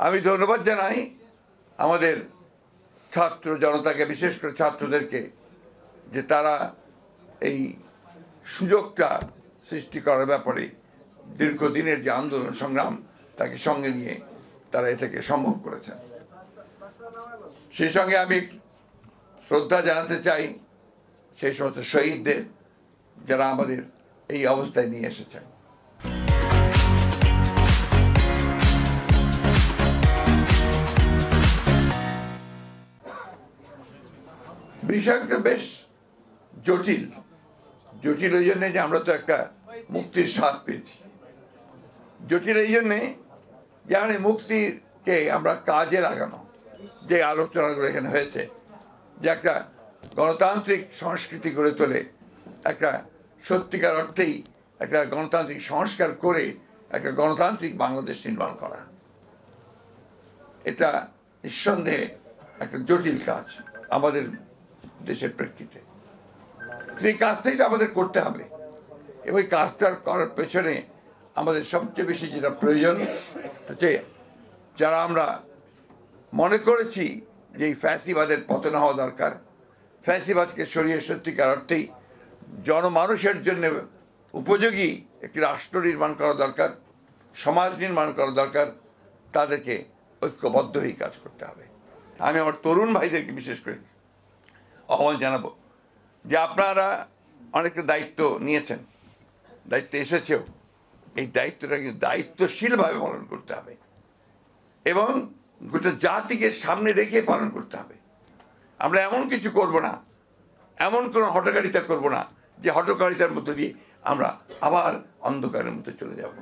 আমি ধন্যবাদ জানাই আমাদের ছাত্র জনতাকে, বিশেষ করে ছাত্রদেরকে, যে তারা এই সুযোগটা সৃষ্টি করার ব্যাপারে দীর্ঘদিনের যে আন্দোলন সংগ্রাম তাকে সঙ্গে নিয়ে তারা এটাকে সম্ভব করেছেন। সেই সঙ্গে আমি শ্রদ্ধা জানাতে চাই সেই সমস্ত শহীদদের যারা আমাদের এই অবস্থায় নিয়ে এসেছেন। বিষয়টা বেশ জটিল জটিল এই জন্যে যে আমরা তো একটা মুক্তির স্বাদ পেয়েছি। জটিল এই জন্যে যেখানে মুক্তিকে আমরা কাজে লাগানো, যে আলোচনাগুলো এখানে হয়েছে, যে একটা গণতান্ত্রিক সংস্কৃতি গড়ে তোলে, একটা সত্যিকার অর্থেই একটা গণতান্ত্রিক সংস্কার করে একটা গণতান্ত্রিক বাংলাদেশ নির্মাণ করা, এটা নিঃসন্দেহে একটা জটিল কাজ আমাদের দেশের প্রেক্ষিতে। সেই কাজটাই তো আমাদের করতে হবে, এবং এই কাজটার করার পেছনে আমাদের সবচেয়ে বেশি যেটা প্রয়োজন হচ্ছে, যারা আমরা মনে করেছি যে এই ফ্যাসিবাদের পতন হওয়া দরকার, ফ্যাসিবাদকে সরিয়ে সত্যিকার অর্থেই জনমানুষের জন্য উপযোগী একটি রাষ্ট্র নির্মাণ করা দরকার, সমাজ নির্মাণ করা দরকার, তাদেরকে ঐক্যবদ্ধ হয়ে কাজ করতে হবে। আমি আমার তরুণ ভাইদেরকে বিশেষ করে আহ্বান জানাবো যে আপনারা অনেকটা দায়িত্ব নিয়েছেন, দায়িত্ব এসেছেও, এই দায়িত্বটা কিন্তু দায়িত্বশীলভাবে পালন করতে হবে এবং গোটা জাতিকে সামনে রেখে পালন করতে হবে। আমরা এমন কিছু করব না, এমন কোনো হঠকারিতা করব না যে হঠকারিতার মধ্য দিয়ে আমরা আবার অন্ধকারের মধ্যে চলে যাব।